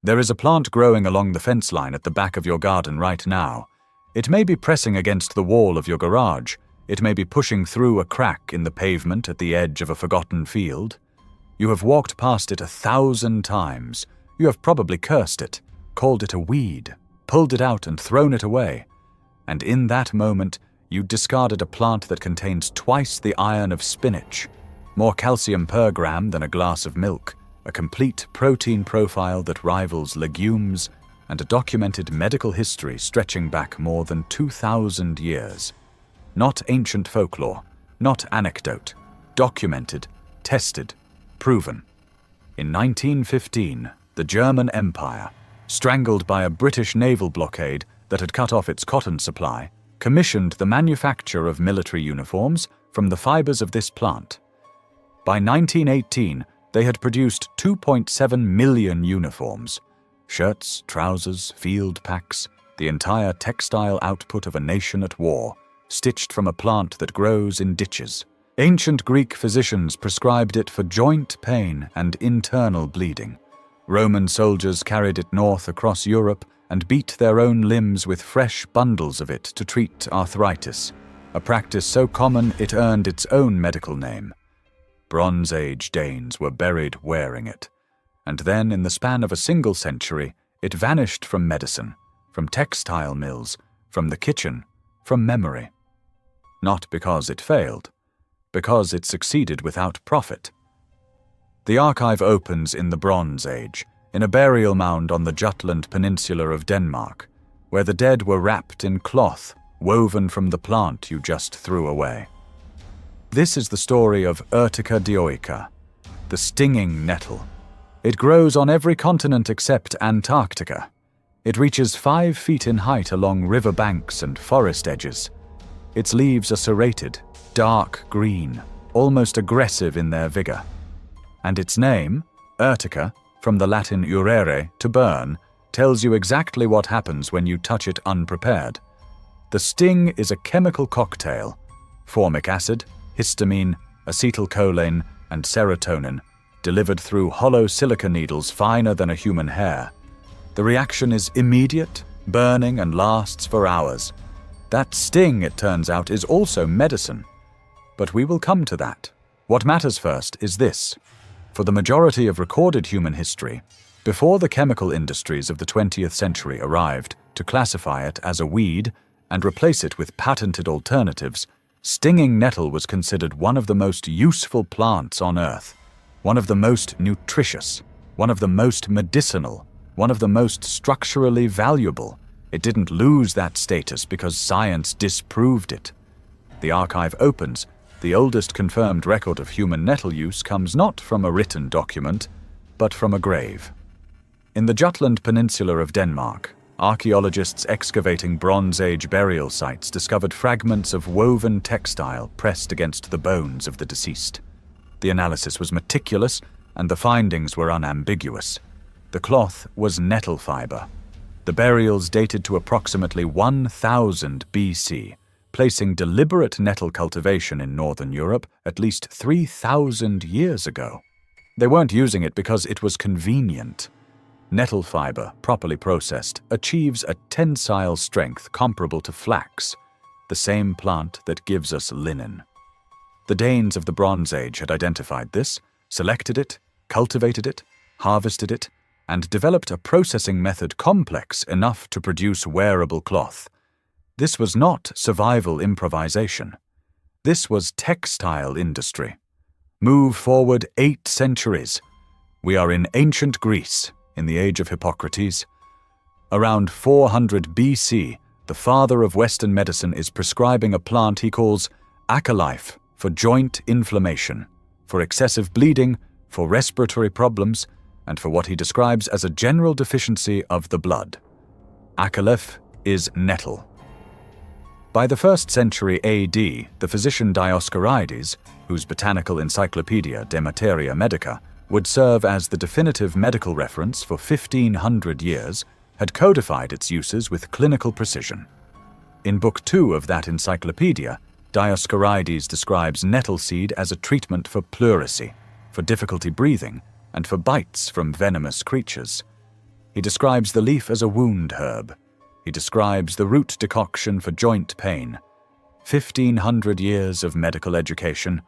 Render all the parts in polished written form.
There is a plant growing along the fence line at the back of your garden right now. It may be pressing against the wall of your garage. It may be pushing through a crack in the pavement at the edge of a forgotten field. You have walked past it 1,000 times. You have probably cursed it, called it a weed, pulled it out and thrown it away. And in that moment, you discarded a plant that contains twice the iron of spinach, more calcium per gram than a glass of milk, a complete protein profile that rivals legumes, and a documented medical history stretching back more than 2,000 years. Not ancient folklore, not anecdote, documented, tested, proven. In 1915, the German Empire, strangled by a British naval blockade that had cut off its cotton supply, commissioned the manufacture of military uniforms from the fibers of this plant. By 1918, they had produced 2.7 million uniforms. Shirts, trousers, field packs, the entire textile output of a nation at war, stitched from a plant that grows in ditches. Ancient Greek physicians prescribed it for joint pain and internal bleeding. Roman soldiers carried it north across Europe and beat their own limbs with fresh bundles of it to treat arthritis, a practice so common it earned its own medical name. Bronze Age Danes were buried wearing it, and then in the span of a single century, it vanished from medicine, from textile mills, from the kitchen, from memory. Not because it failed, because it succeeded without profit. The archive opens in the Bronze Age, in a burial mound on the Jutland Peninsula of Denmark, where the dead were wrapped in cloth woven from the plant you just threw away. This is the story of Urtica dioica, the stinging nettle. It grows on every continent except Antarctica. It reaches 5 feet in height along river banks and forest edges. Its leaves are serrated, dark green, almost aggressive in their vigor. And its name, Urtica, from the Latin urere, to burn, tells you exactly what happens when you touch it unprepared. The sting is a chemical cocktail: formic acid, histamine, acetylcholine, and serotonin, delivered through hollow silica needles finer than a human hair. The reaction is immediate, burning, and lasts for hours. That sting, it turns out, is also medicine. But we will come to that. What matters first is this. For the majority of recorded human history, before the chemical industries of the 20th century arrived to classify it as a weed and replace it with patented alternatives, stinging nettle was considered one of the most useful plants on Earth, one of the most nutritious, one of the most medicinal, one of the most structurally valuable. It didn't lose that status because science disproved it. The archive opens. The oldest confirmed record of human nettle use comes not from a written document, but from a grave. In the Jutland Peninsula of Denmark, archaeologists excavating Bronze Age burial sites discovered fragments of woven textile pressed against the bones of the deceased. The analysis was meticulous, and the findings were unambiguous. The cloth was nettle fiber. The burials dated to approximately 1000 BC, placing deliberate nettle cultivation in northern Europe at least 3,000 years ago. They weren't using it because it was convenient. Nettle fiber, properly processed, achieves a tensile strength comparable to flax, the same plant that gives us linen. The Danes of the Bronze Age had identified this, selected it, cultivated it, harvested it, and developed a processing method complex enough to produce wearable cloth. This was not survival improvisation. This was textile industry. Move forward 8 centuries. We are in ancient Greece, in the age of Hippocrates. Around 400 BC, the father of Western medicine is prescribing a plant he calls acalyph for joint inflammation, for excessive bleeding, for respiratory problems, and for what he describes as a general deficiency of the blood. Acalyph is nettle. By the 1st century AD, the physician Dioscorides, whose botanical encyclopedia De Materia Medica would serve as the definitive medical reference for 1,500 years, had codified its uses with clinical precision. In Book 2 of that encyclopedia, Dioscorides describes nettle seed as a treatment for pleurisy, for difficulty breathing, and for bites from venomous creatures. He describes the leaf as a wound herb. He describes the root decoction for joint pain. 1,500 years of medical education.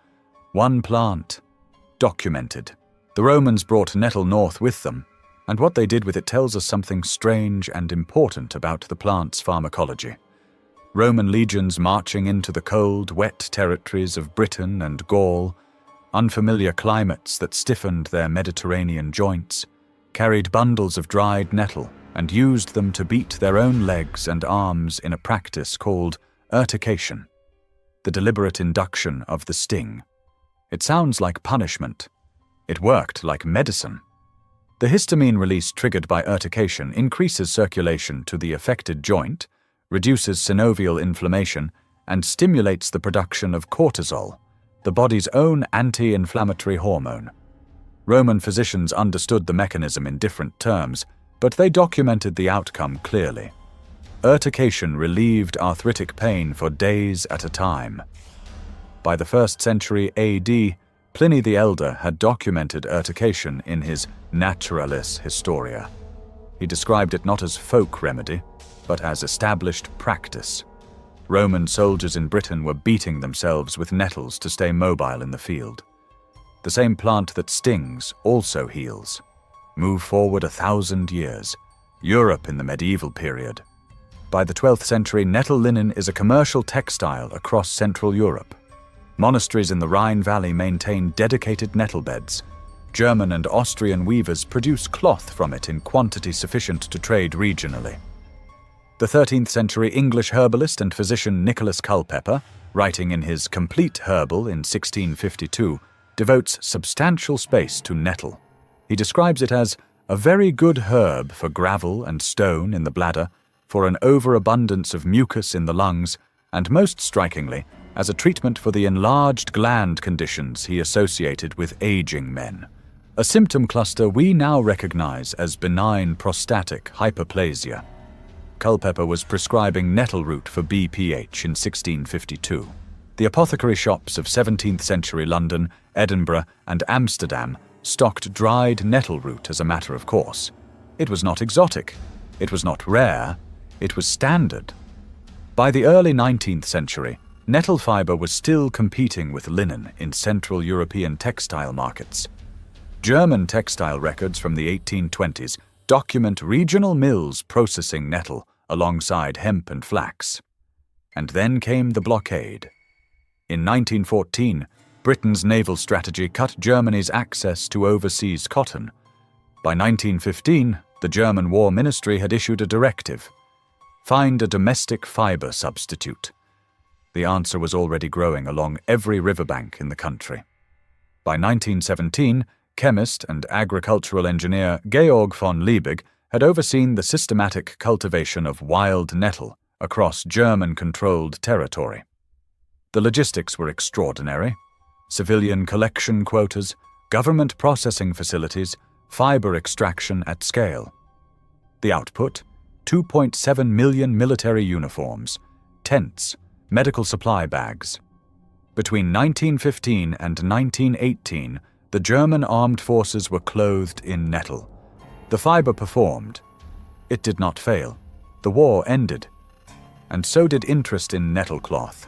One plant. Documented. The Romans brought nettle north with them, and what they did with it tells us something strange and important about the plant's pharmacology. Roman legions marching into the cold, wet territories of Britain and Gaul, unfamiliar climates that stiffened their Mediterranean joints, carried bundles of dried nettle and used them to beat their own legs and arms in a practice called urtication, the deliberate induction of the sting. It sounds like punishment. It worked like medicine. The histamine release triggered by urtication increases circulation to the affected joint, reduces synovial inflammation, and stimulates the production of cortisol, the body's own anti-inflammatory hormone. Roman physicians understood the mechanism in different terms, but they documented the outcome clearly. Urtication relieved arthritic pain for days at a time. By the 1st century AD, Pliny the Elder had documented urtication in his Naturalis Historia. He described it not as folk remedy, but as established practice. Roman soldiers in Britain were beating themselves with nettles to stay mobile in the field. The same plant that stings also heals. Move forward 1,000 years. Europe in the medieval period. By the 12th century, nettle linen is a commercial textile across Central Europe. Monasteries in the Rhine Valley maintain dedicated nettle beds. German and Austrian weavers produce cloth from it in quantity sufficient to trade regionally. The 13th century English herbalist and physician Nicholas Culpeper, writing in his Complete Herbal in 1652, devotes substantial space to nettle. He describes it as a very good herb for gravel and stone in the bladder, for an overabundance of mucus in the lungs, and most strikingly, as a treatment for the enlarged gland conditions he associated with aging men, a symptom cluster we now recognize as benign prostatic hyperplasia. Culpeper was prescribing nettle root for BPH in 1652. The apothecary shops of 17th century London, Edinburgh, and Amsterdam stocked dried nettle root as a matter of course. It was not exotic. It was not rare. It was standard. By the early 19th century, nettle fiber was still competing with linen in Central European textile markets. German textile records from the 1820s document regional mills processing nettle alongside hemp and flax. And then came the blockade. In 1914, Britain's naval strategy cut Germany's access to overseas cotton. By 1915, the German War Ministry had issued a directive: find a domestic fiber substitute. The answer was already growing along every riverbank in the country. By 1917, chemist and agricultural engineer Georg von Liebig had overseen the systematic cultivation of wild nettle across German-controlled territory. The logistics were extraordinary. Civilian collection quotas, government processing facilities, fiber extraction at scale. The output? 2.7 million military uniforms, tents, medical supply bags. Between 1915 and 1918, the German armed forces were clothed in nettle. The fiber performed. It did not fail. The war ended. And so did interest in nettle cloth.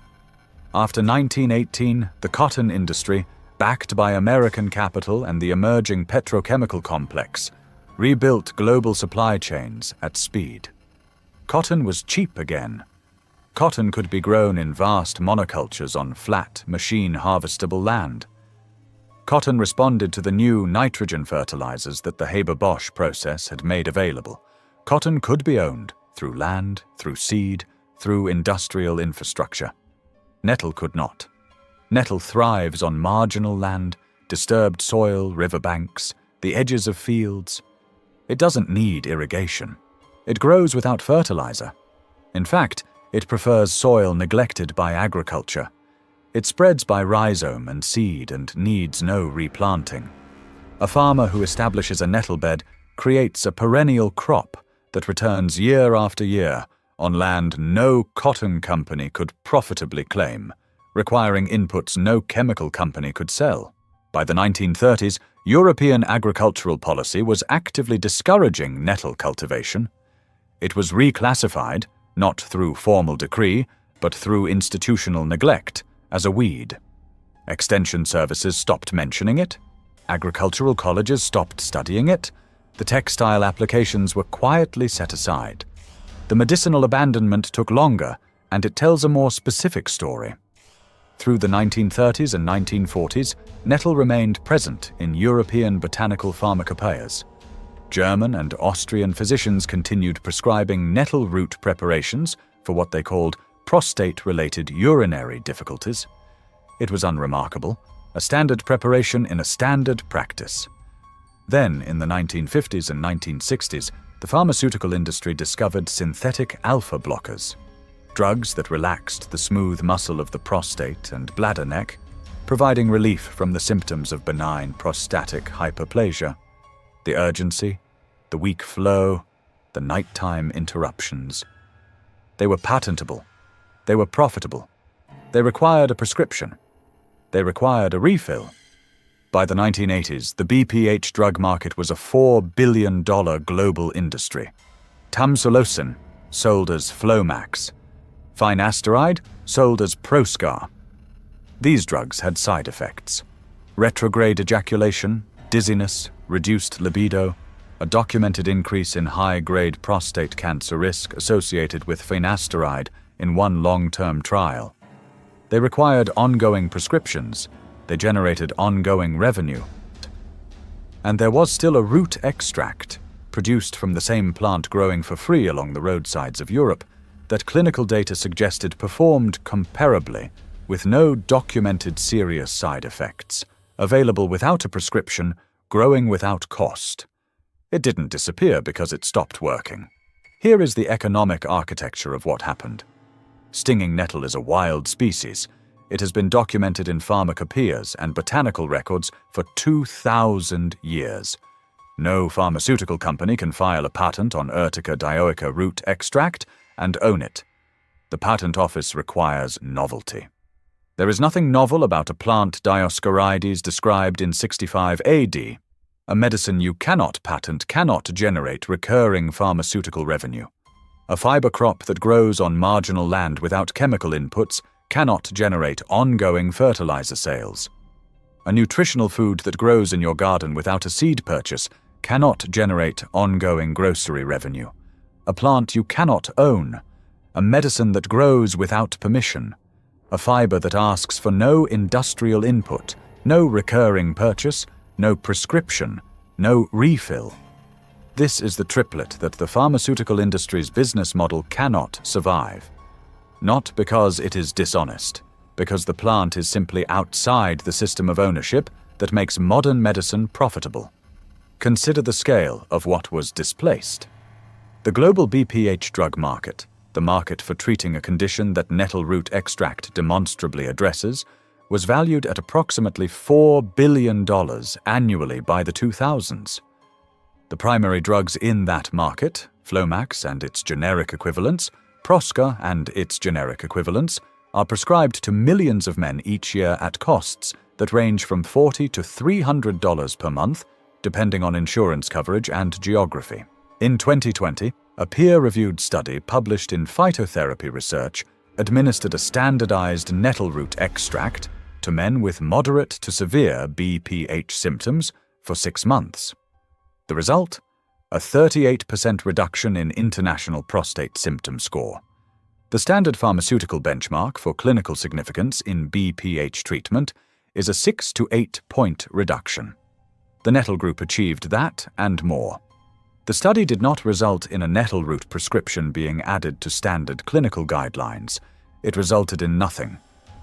After 1918, the cotton industry, backed by American capital and the emerging petrochemical complex, rebuilt global supply chains at speed. Cotton was cheap again. Cotton could be grown in vast monocultures on flat, machine-harvestable land. Cotton responded to the new nitrogen fertilizers that the Haber-Bosch process had made available. Cotton could be owned through land, through seed, through industrial infrastructure. Nettle could not. Nettle thrives on marginal land, disturbed soil, riverbanks, the edges of fields. It doesn't need irrigation. It grows without fertilizer. In fact, it prefers soil neglected by agriculture. It spreads by rhizome and seed and needs no replanting. A farmer who establishes a nettle bed creates a perennial crop that returns year after year on land no cotton company could profitably claim, requiring inputs no chemical company could sell. By the 1930s, European agricultural policy was actively discouraging nettle cultivation. It was reclassified, not through formal decree, but through institutional neglect, as a weed. Extension services stopped mentioning it. Agricultural colleges stopped studying it. The textile applications were quietly set aside. The medicinal abandonment took longer, and it tells a more specific story. Through the 1930s and 1940s, nettle remained present in European botanical pharmacopoeias. German and Austrian physicians continued prescribing nettle root preparations for what they called prostate-related urinary difficulties. It was unremarkable, a standard preparation in a standard practice. Then, in the 1950s and 1960s, the pharmaceutical industry discovered synthetic alpha blockers, drugs that relaxed the smooth muscle of the prostate and bladder neck, providing relief from the symptoms of benign prostatic hyperplasia. The urgency, the weak flow, the nighttime interruptions. They were patentable. They were profitable. They required a prescription. They required a refill. By the 1980s, the BPH drug market was a $4 billion global industry. Tamsulosin, sold as Flomax. Finasteride, sold as Proscar. These drugs had side effects: retrograde ejaculation, dizziness, reduced libido, a documented increase in high-grade prostate cancer risk associated with finasteride in one long-term trial. They required ongoing prescriptions. They generated ongoing revenue. And there was still a root extract, produced from the same plant growing for free along the roadsides of Europe, that clinical data suggested performed comparably, with no documented serious side effects, available without a prescription, growing without cost. It didn't disappear because it stopped working. Here is the economic architecture of what happened. Stinging nettle is a wild species. It has been documented in pharmacopoeias and botanical records for 2,000 years. No pharmaceutical company can file a patent on Urtica dioica root extract and own it. The patent office requires novelty. There is nothing novel about a plant Dioscorides described in 65 AD. A medicine you cannot patent cannot generate recurring pharmaceutical revenue. A fiber crop that grows on marginal land without chemical inputs cannot generate ongoing fertilizer sales. A nutritional food that grows in your garden without a seed purchase cannot generate ongoing grocery revenue. A plant you cannot own. A medicine that grows without permission. A fiber that asks for no industrial input, no recurring purchase, no prescription, no refill. This is the triplet that the pharmaceutical industry's business model cannot survive. Not because it is dishonest, because the plant is simply outside the system of ownership that makes modern medicine profitable. Consider the scale of what was displaced. The global BPH drug market, the market for treating a condition that nettle root extract demonstrably addresses, was valued at approximately $4 billion annually by the 2000s. The primary drugs in that market, Flomax and its generic equivalents, Proscar and its generic equivalents, are prescribed to millions of men each year at costs that range from $40 to $300 per month, depending on insurance coverage and geography. In 2020, a peer-reviewed study published in Phytotherapy Research administered a standardized nettle root extract to men with moderate to severe BPH symptoms for 6 months. The result? A 38% reduction in International Prostate Symptom Score. The standard pharmaceutical benchmark for clinical significance in BPH treatment is a 6 to 8 point reduction. The nettle group achieved that and more. The study did not result in a nettle root prescription being added to standard clinical guidelines. It resulted in nothing.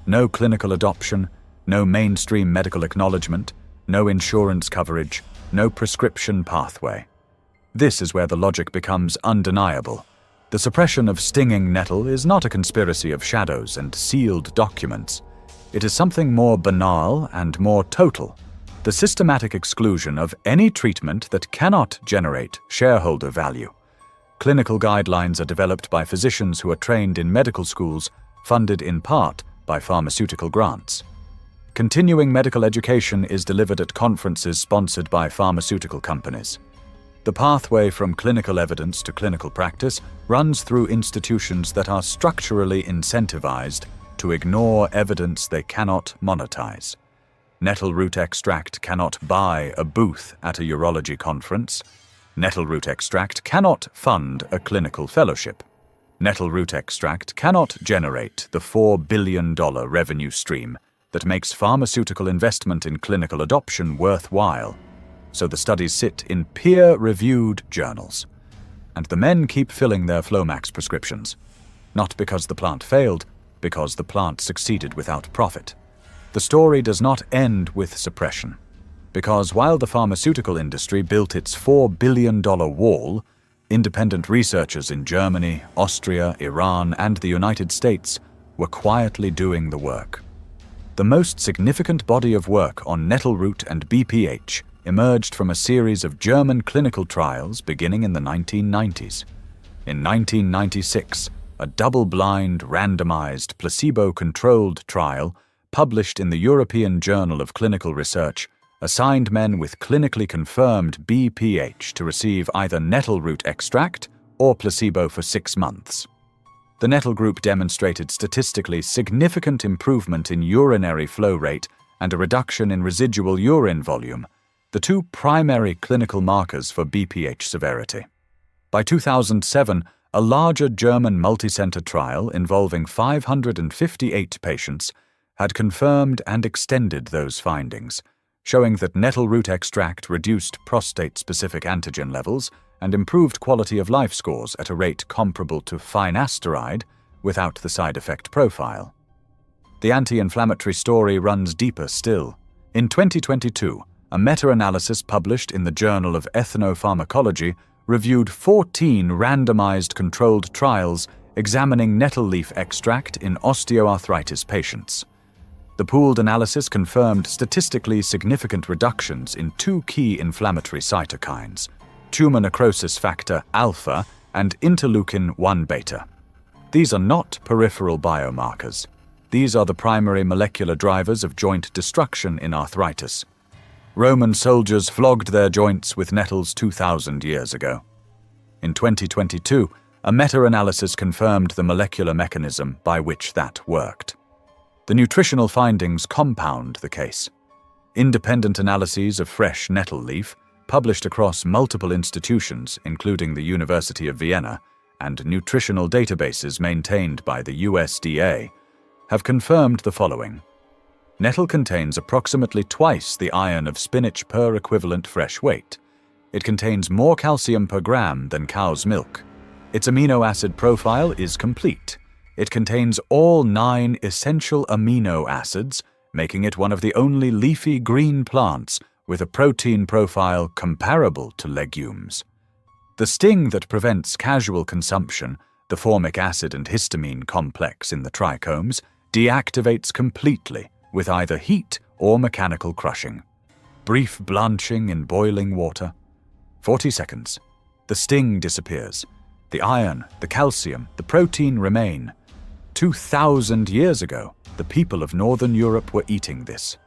No clinical adoption, no mainstream medical acknowledgement, no insurance coverage, no prescription pathway. This is where the logic becomes undeniable. The suppression of stinging nettle is not a conspiracy of shadows and sealed documents. It is something more banal and more total. The systematic exclusion of any treatment that cannot generate shareholder value. Clinical guidelines are developed by physicians who are trained in medical schools, funded in part by pharmaceutical grants. Continuing medical education is delivered at conferences sponsored by pharmaceutical companies. The pathway from clinical evidence to clinical practice runs through institutions that are structurally incentivized to ignore evidence they cannot monetize. Nettle root extract cannot buy a booth at a urology conference. Nettle root extract cannot fund a clinical fellowship. Nettle root extract cannot generate the $4 billion revenue stream that makes pharmaceutical investment in clinical adoption worthwhile. So the studies sit in peer-reviewed journals. And the men keep filling their Flomax prescriptions. Not because the plant failed, because the plant succeeded without profit. The story does not end with suppression. Because while the pharmaceutical industry built its $4 billion wall, independent researchers in Germany, Austria, Iran, and the United States were quietly doing the work. The most significant body of work on nettle root and BPH emerged from a series of German clinical trials beginning in the 1990s. In 1996, a double-blind, randomized, placebo-controlled trial published in the European Journal of Clinical Research assigned men with clinically confirmed BPH to receive either nettle root extract or placebo for 6 months. The nettle group demonstrated statistically significant improvement in urinary flow rate and a reduction in residual urine volume, the two primary clinical markers for BPH severity. By 2007, a larger German multicenter trial involving 558 patients had confirmed and extended those findings, showing that nettle root extract reduced prostate-specific antigen levels and improved quality of life scores at a rate comparable to finasteride without the side effect profile. The anti-inflammatory story runs deeper still. In 2022, a meta-analysis published in the Journal of Ethnopharmacology reviewed 14 randomized controlled trials examining nettle leaf extract in osteoarthritis patients. The pooled analysis confirmed statistically significant reductions in 2 key inflammatory cytokines, tumor necrosis factor alpha and interleukin-1 beta. These are not peripheral biomarkers. These are the primary molecular drivers of joint destruction in arthritis. Roman soldiers flogged their joints with nettles 2,000 years ago. In 2022, a meta-analysis confirmed the molecular mechanism by which that worked. The nutritional findings compound the case. Independent analyses of fresh nettle leaf, published across multiple institutions, including the University of Vienna, and nutritional databases maintained by the USDA, have confirmed the following. Nettle contains approximately twice the iron of spinach per equivalent fresh weight. It contains more calcium per gram than cow's milk. Its amino acid profile is complete. It contains all 9 essential amino acids, making it one of the only leafy green plants with a protein profile comparable to legumes. The sting that prevents casual consumption, the formic acid and histamine complex in the trichomes, deactivates completely with either heat or mechanical crushing. Brief blanching in boiling water. 40 seconds. The sting disappears. The iron, the calcium, the protein remain. 2,000 years ago, the people of Northern Europe were eating this.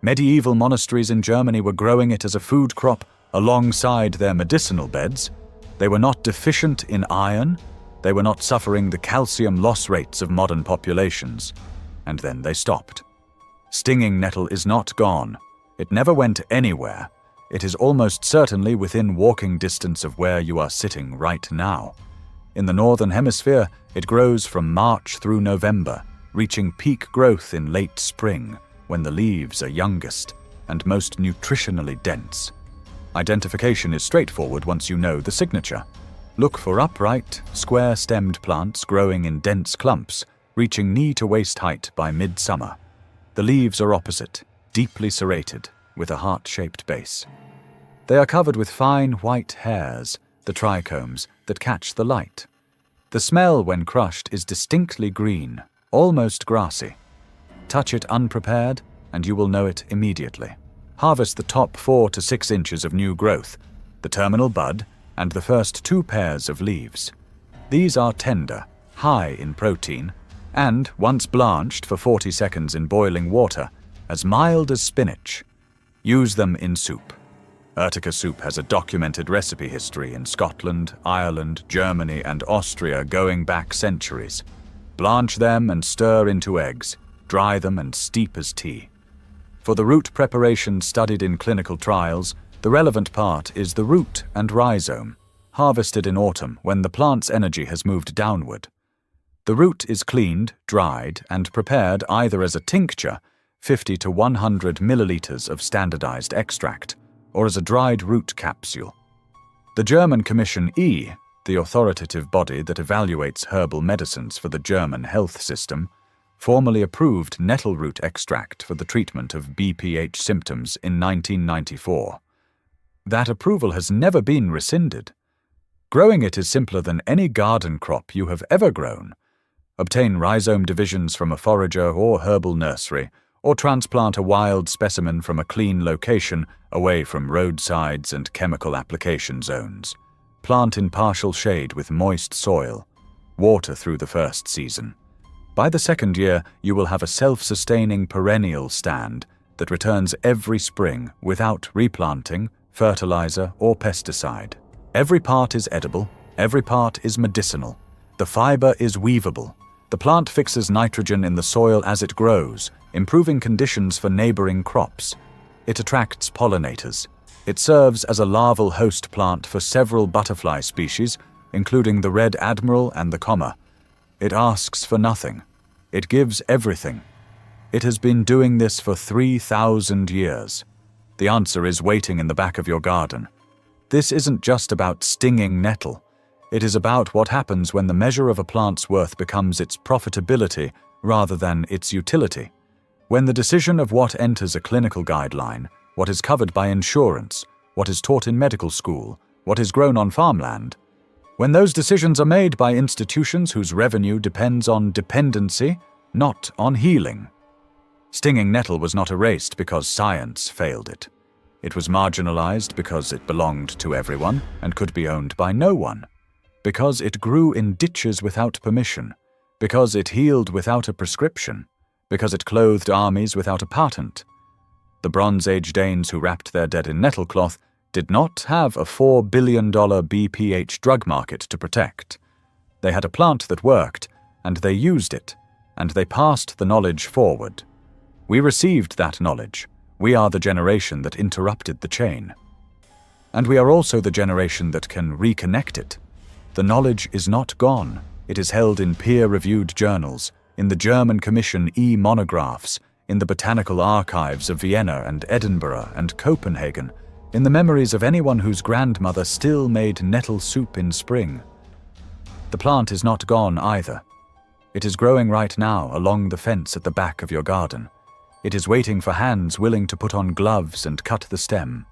Medieval monasteries in Germany were growing it as a food crop alongside their medicinal beds. They were not deficient in iron. They were not suffering the calcium loss rates of modern populations. And then they stopped. Stinging nettle is not gone. It never went anywhere. It is almost certainly within walking distance of where you are sitting right now. In the Northern Hemisphere, it grows from March through November, reaching peak growth in late spring, when the leaves are youngest and most nutritionally dense. Identification is straightforward once you know the signature. Look for upright, square-stemmed plants growing in dense clumps, reaching knee-to-waist height by midsummer. The leaves are opposite, deeply serrated, with a heart-shaped base. They are covered with fine white hairs, the trichomes, that catch the light. The smell when crushed is distinctly green, almost grassy. Touch it unprepared, and you will know it immediately. Harvest the top 4 to 6 inches of new growth, the terminal bud, and the first 2 pairs of leaves. These are tender, high in protein, and, once blanched for 40 seconds in boiling water, as mild as spinach. Use them in soup. Urtica soup has a documented recipe history in Scotland, Ireland, Germany, and Austria going back centuries. Blanch them and stir into eggs. Dry them and steep as tea. For the root preparation studied in clinical trials, the relevant part is the root and rhizome, harvested in autumn when the plant's energy has moved downward. The root is cleaned, dried, and prepared either as a tincture, 50 to 100 milliliters of standardized extract, or as a dried root capsule. The German Commission E, the authoritative body that evaluates herbal medicines for the German health system, formally approved nettle root extract for the treatment of BPH symptoms in 1994. That approval has never been rescinded. Growing it is simpler than any garden crop you have ever grown. Obtain rhizome divisions from a forager or herbal nursery, or transplant a wild specimen from a clean location away from roadsides and chemical application zones. Plant in partial shade with moist soil. Water through the first season. By the second year, you will have a self-sustaining perennial stand that returns every spring without replanting, fertilizer, or pesticide. Every part is edible, every part is medicinal. The fiber is weavable. The plant fixes nitrogen in the soil as it grows, improving conditions for neighboring crops. It attracts pollinators. It serves as a larval host plant for several butterfly species, including the red admiral and the comma. It asks for nothing. It gives everything. It has been doing this for 3,000 years. The answer is waiting in the back of your garden. This isn't just about stinging nettle. It is about what happens when the measure of a plant's worth becomes its profitability rather than its utility. When the decision of what enters a clinical guideline, what is covered by insurance, what is taught in medical school, what is grown on farmland, when those decisions are made by institutions whose revenue depends on dependency, not on healing. Stinging nettle was not erased because science failed it. It was marginalized because it belonged to everyone and could be owned by no one. Because it grew in ditches without permission. Because it healed without a prescription. Because it clothed armies without a patent. The Bronze Age Danes who wrapped their dead in nettle cloth did not have a $4 billion BPH drug market to protect. They had a plant that worked, and they used it, and they passed the knowledge forward. We received that knowledge. We are the generation that interrupted the chain. And we are also the generation that can reconnect it. The knowledge is not gone. It is held in peer-reviewed journals, in the German Commission e-monographs, in the botanical archives of Vienna and Edinburgh and Copenhagen, in the memories of anyone whose grandmother still made nettle soup in spring. The plant is not gone either. It is growing right now along the fence at the back of your garden. It is waiting for hands willing to put on gloves and cut the stem.